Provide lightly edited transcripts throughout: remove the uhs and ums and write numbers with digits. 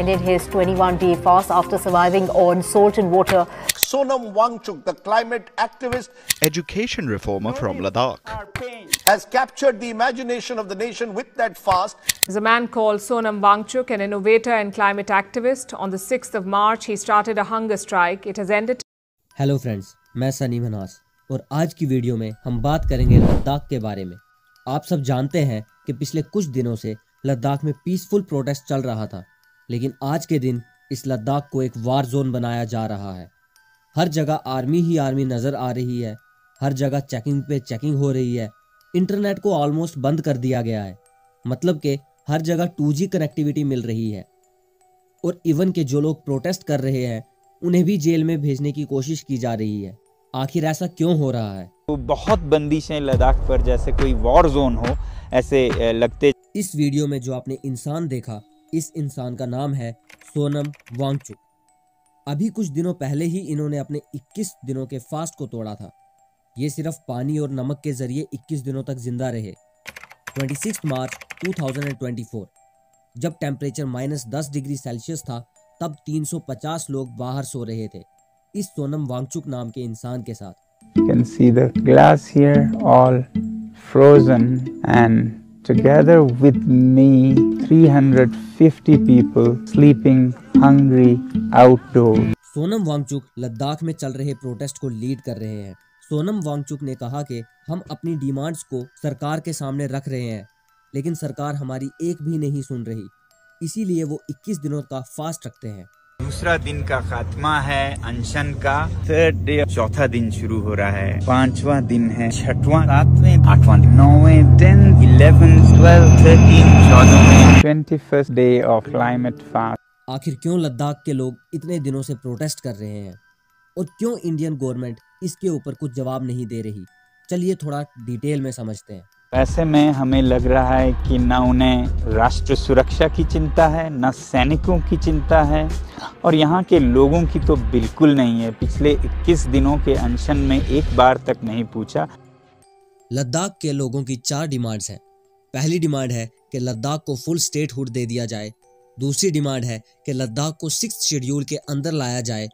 Ended his 21-day fast after surviving on salt and water. Sonam Wangchuk, the climate activist, education reformer from Ladakh, has captured the imagination of the nation with that fast. There's a man called Sonam Wangchuk, an innovator and climate activist. On the 6th of March, he started a hunger strike. It has ended. Hello friends, मैं सनी मनास और आज की video में हम बात करेंगे लद्दाख के बारे में। आप सब जानते हैं कि पिछले कुछ दिनों से लद्दाख में पीसफुल प्रोटेस्ट चल रहा था, लेकिन आज के दिन इस लद्दाख को एक वार जोन बनाया जा रहा है। हर जगह आर्मी ही आर्मी नज़र आ रही है, हर जगह चेकिंग पे चेकिंग हो रही है, इंटरनेट को ऑलमोस्ट बंद कर दिया गया है। मतलब कि हर जगह 2G कनेक्टिविटी मिल रही है और इवन के जो लोग प्रोटेस्ट कर रहे हैं उन्हें भी जेल में भेजने की कोशिश की जा रही है। आखिर ऐसा क्यों हो रहा है? तो बहुत बंदिशें लद्दाख पर, जैसे कोई वॉर जोन हो ऐसे लगते। इस वीडियो में जो आपने इंसान देखा, इस इंसान का नाम है सोनम वांगचुक। अभी कुछ दिनों पहले ही इन्होंने अपने 21 दिनों के फास्ट को तोड़ा था। ये सिर्फ पानी और नमक के जरिए 21 दिनों तक जिंदा रहे। 26 मार्च 2024 जब टेम्परेचर -10 डिग्री सेल्सियस था, तब 350 लोग बाहर सो रहे थे इस सोनम वांगचुक नाम के इंसान के साथ। You can see the glacier all frozen, and together with me 350 people sleeping hungry outdoors. Sonam Wangchuck Ladakh में चल रहे प्रोटेस्ट को लीड कर रहे हैं। सोनम वांगचुक ने कहा कि हम अपनी डिमांड्स को सरकार के सामने रख रहे हैं, लेकिन सरकार हमारी एक भी नहीं सुन रही। इसीलिए वो 21 दिनों का फास्ट रखते हैं। दूसरा दिन का खात्मा है अनशन का। 3rd डे, चौथा दिन शुरू हो रहा है। 5वां दिन है, 6वां, 7वें, 8वां, 9वें, 10, 11, 12, 13, 14वें, 21st day of climate fast. आखिर क्यों लद्दाख के लोग इतने दिनों से प्रोटेस्ट कर रहे हैं और क्यों इंडियन गवर्नमेंट इसके ऊपर कुछ जवाब नहीं दे रही? चलिए थोड़ा डिटेल में समझते हैं। ऐसे में हमें लग रहा है कि न उन्हें राष्ट्र सुरक्षा की चिंता है, न सैनिकों की चिंता है, और यहाँ के लोगों की तो बिल्कुल नहीं है। पिछले 21 दिनों के अनशन में एक बार तक नहीं पूछा। लद्दाख के लोगों की 4 डिमांड्स हैं। पहली डिमांड है कि लद्दाख को फुल स्टेटहुड दे दिया जाए। दूसरी डिमांड है कि लद्दाख को 6th शेड्यूल के अंदर लाया जाए।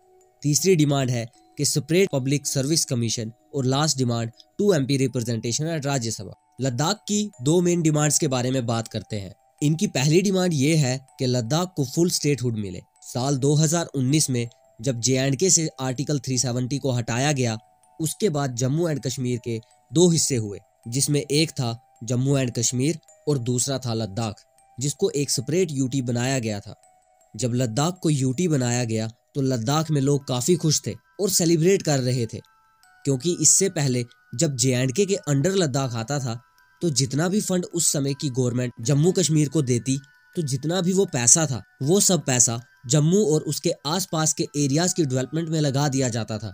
तीसरी डिमांड है कि सेपरेट पब्लिक सर्विस कमीशन, और last demand 2 MP representation at Rajya Sabha. Ladakh की 2 मेन डिमांड्स के बारे में बात करते हैं। इनकी पहली डिमांड ये है कि लद्दाख को फुल स्टेटहुड मिले। साल 2019 में जब J&K से आर्टिकल 370 को हटाया गया, उसके बाद जम्मू एंड कश्मीर के 2 हिस्से हुए, जिसमें एक था जम्मू एंड कश्मीर और दूसरा था लद्दाख, जिसको एक सेपरेट UT बनाया गया था। जब लद्दाख को UT बनाया गया तो लद्दाख में लोग काफ़ी खुश थे और सेलिब्रेट कर रहे थे, क्योंकि इससे पहले जब J&K के अंडर लद्दाख आता था तो जितना भी फंड उस समय की गवर्नमेंट जम्मू कश्मीर को देती, तो जितना भी वो पैसा था, वो सब पैसा जम्मू और उसके आसपास के एरियाज की डेवलपमेंट में लगा दिया जाता था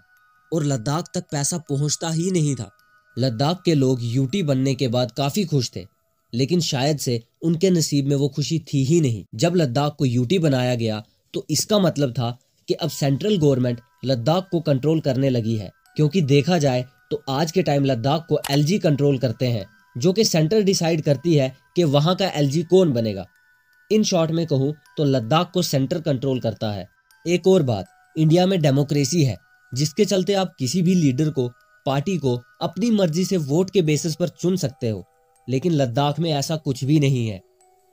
और लद्दाख तक पैसा पहुंचता ही नहीं था। लद्दाख के लोग UT बनने के बाद काफ़ी खुश थे, लेकिन शायद से उनके नसीब में वो खुशी थी ही नहीं। जब लद्दाख को UT बनाया गया तो इसका मतलब था कि अब सेंट्रल गवर्नमेंट लद्दाख को कंट्रोल करने लगी है, क्योंकि देखा जाए तो आज के टाइम लद्दाख को LG कंट्रोल करते हैं, जो कि सेंटर डिसाइड करती है कि वहां का LG कौन बनेगा। इन शॉर्ट में कहूं तो लद्दाख को सेंटर कंट्रोल करता है। एक और बात, इंडिया में डेमोक्रेसी है, जिसके चलते आप किसी भी लीडर को, पार्टी को अपनी मर्जी से वोट के बेसिस पर चुन सकते हो, लेकिन लद्दाख में ऐसा कुछ भी नहीं है।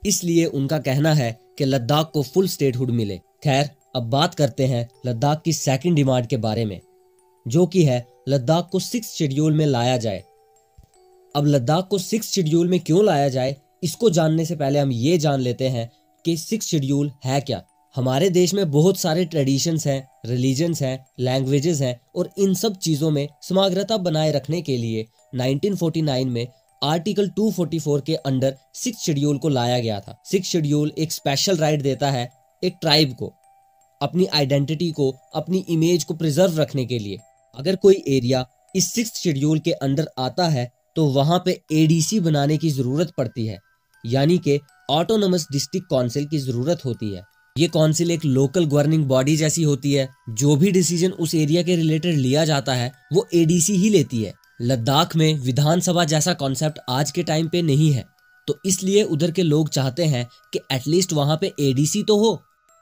इसलिए उनका कहना है कि लद्दाख को फुल स्टेटहुड मिले। खैर, अब बात करते हैं लद्दाख की सेकंड डिमांड के बारे में, जो कि है लद्दाख को 6th शेड्यूल में लाया जाए। अब लद्दाख को 6th शेड्यूल में क्यों लाया जाए, इसको जानने से पहले हम ये जान लेते हैं कि 6th शेड्यूल है क्या। हमारे देश में बहुत सारे ट्रेडिशंस हैं, रिलीजन्स हैं, लैंग्वेजेस हैं, और इन सब चीज़ों में समग्रता बनाए रखने के लिए 1949 में आर्टिकल 244 के अंडर 6th शेड्यूल को लाया गया था। 6th शेड्यूल एक स्पेशल राइट देता है एक ट्राइब को अपनी आइडेंटिटी को, अपनी इमेज को प्रिजर्व रखने के लिए। अगर कोई एरिया इस 6th शेड्यूल के अंडर आता है तो वहां पे ADC बनाने की जरूरत पड़ती है, यानी कि ऑटोनोमस डिस्ट्रिक्ट काउंसिल की जरूरत होती है। ये काउंसिल एक लोकल गवर्निंग बॉडी जैसी होती है। जो भी डिसीजन उस एरिया के रिलेटेड लिया जाता है वो ADC ही लेती है। लद्दाख में विधानसभा जैसा कॉन्सेप्ट आज के टाइम पे नहीं है, तो इसलिए उधर के लोग चाहते हैं कि एटलीस्ट वहां पे ADC तो हो,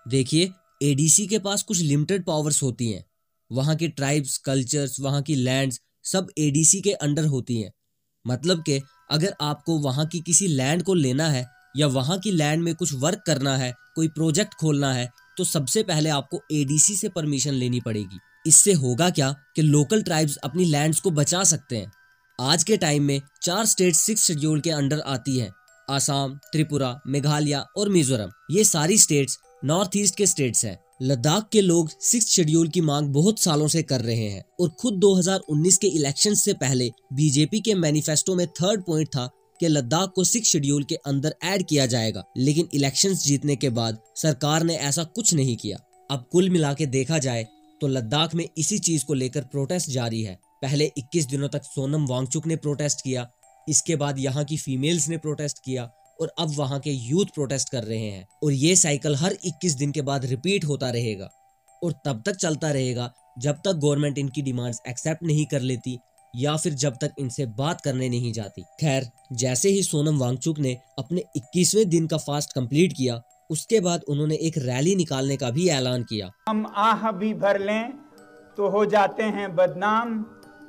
देखिए, एडीसी के पास कुछ लिमिटेड पावर्स होती हैं। वहाँ के ट्राइब्स, कल्चर्स, वहाँ की लैंड्स सब एडीसी के अंडर होती हैं। मतलब कि अगर आपको वहाँ की किसी लैंड को लेना है या वहाँ की लैंड में कुछ वर्क करना है, कोई प्रोजेक्ट खोलना है, तो सबसे पहले आपको एडीसी से परमिशन लेनी पड़ेगी। इससे होगा क्या कि लोकल ट्राइब्स अपनी लैंड्स को बचा सकते हैं। आज के टाइम में 4 स्टेट 6 शेड्यूल के अंडर आती हैं, आसाम, त्रिपुरा, मेघालय और मिजोरम। ये सारी स्टेट्स नॉर्थ ईस्ट के स्टेट्स हैं। लद्दाख के लोग 6 शेड्यूल की मांग बहुत सालों से कर रहे हैं और खुद 2019 के इलेक्शन से पहले बीजेपी के मैनिफेस्टो में 3rd पॉइंट था कि लद्दाख को 6 शेड्यूल के अंदर ऐड किया जाएगा। लेकिन इलेक्शंस जीतने के बाद सरकार ने ऐसा कुछ नहीं किया। अब कुल मिला के देखा जाए तो लद्दाख में इसी चीज को लेकर प्रोटेस्ट जारी है। पहले 21 दिनों तक सोनम वांगचुक ने प्रोटेस्ट किया, इसके बाद यहाँ की फीमेल्स ने प्रोटेस्ट किया और अब वहाँ के यूथ प्रोटेस्ट कर रहे हैं। और ये साइकिल हर 21 दिन के बाद रिपीट होता रहेगा और तब तक चलता रहेगा जब तक गवर्नमेंट इनकी डिमांड्स एक्सेप्ट नहीं कर लेती या फिर जब तक इनसे बात करने नहीं जाती। खैर, जैसे ही सोनम वांगचुक ने अपने 21वें दिन का फास्ट कंप्लीट किया, उसके बाद उन्होंने एक रैली निकालने का भी ऐलान किया। हम आह भी भर लें तो हो जाते हैं बदनाम,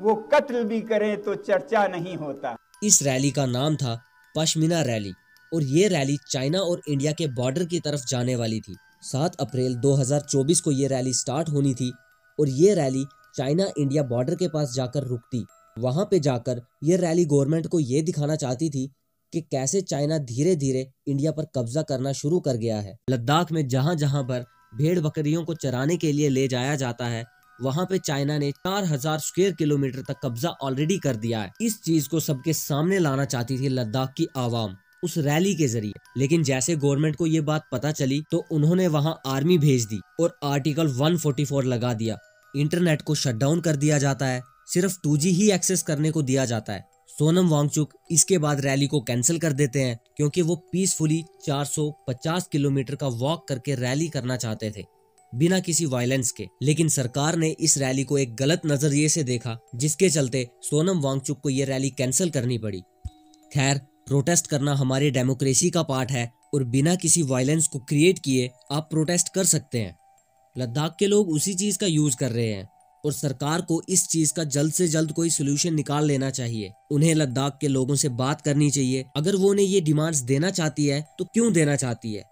वो कत्ल भी करें तो चर्चा नहीं होता। इस रैली का नाम था पश्मीना रैली और ये रैली चाइना और इंडिया के बॉर्डर की तरफ जाने वाली थी। 7 अप्रैल 2024 को ये रैली स्टार्ट होनी थी और ये रैली चाइना इंडिया बॉर्डर के पास जाकर रुकती। वहां पे जाकर ये रैली गवर्नमेंट को ये दिखाना चाहती थी कि कैसे चाइना धीरे धीरे इंडिया पर कब्जा करना शुरू कर गया है। लद्दाख में जहां जहां पर भेड़ बकरियों को चराने के लिए ले जाया जाता है, वहां पे चाइना ने 4000 स्क्वायर किलोमीटर तक कब्जा ऑलरेडी कर दिया है। इस चीज को सबके सामने लाना चाहती थी लद्दाख की आवाम उस रैली के जरिए। लेकिन जैसे गवर्नमेंट को ये बात पता चली तो उन्होंने वहां आर्मी भेज दी और आर्टिकल 144 लगा दिया। इंटरनेट को शटडाउन कर दिया जाता है, सिर्फ 2G ही एक्सेस करने को दिया जाता है। सोनम वांगचुक इसके बाद रैली को कैंसिल कर देते हैं क्योंकि वो पीसफुली 450 किलोमीटर का वॉक करके रैली करना चाहते थे बिना किसी वायलेंस के। लेकिन सरकार ने इस रैली को एक गलत नजरिए से देखा, जिसके चलते सोनम वांगचुक को ये रैली कैंसिल करनी पड़ी। खैर, प्रोटेस्ट करना हमारे डेमोक्रेसी का पार्ट है और बिना किसी वायलेंस को क्रिएट किए आप प्रोटेस्ट कर सकते हैं। लद्दाख के लोग उसी चीज का यूज कर रहे हैं और सरकार को इस चीज का जल्द से जल्द कोई सोल्यूशन निकाल लेना चाहिए। उन्हें लद्दाख के लोगों से बात करनी चाहिए। अगर वो उन्हें ये डिमांड्स देना चाहती है तो क्यों देना चाहती है,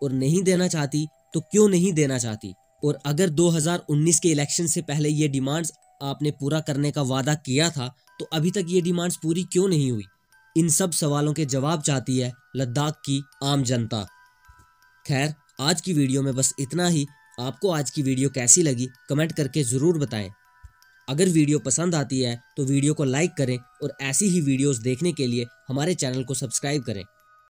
और नहीं देना चाहती तो क्यों नहीं देना चाहती। और अगर 2019 के इलेक्शन से पहले ये डिमांड्स आपने पूरा करने का वादा किया था तो अभी तक ये डिमांड्स पूरी क्यों नहीं हुई। इन सब सवालों के जवाब चाहती है लद्दाख की आम जनता। खैर, आज की वीडियो में बस इतना ही। आपको आज की वीडियो कैसी लगी कमेंट करके ज़रूर बताएं। अगर वीडियो पसंद आती है तो वीडियो को लाइक करें और ऐसी ही वीडियोस देखने के लिए हमारे चैनल को सब्सक्राइब करें।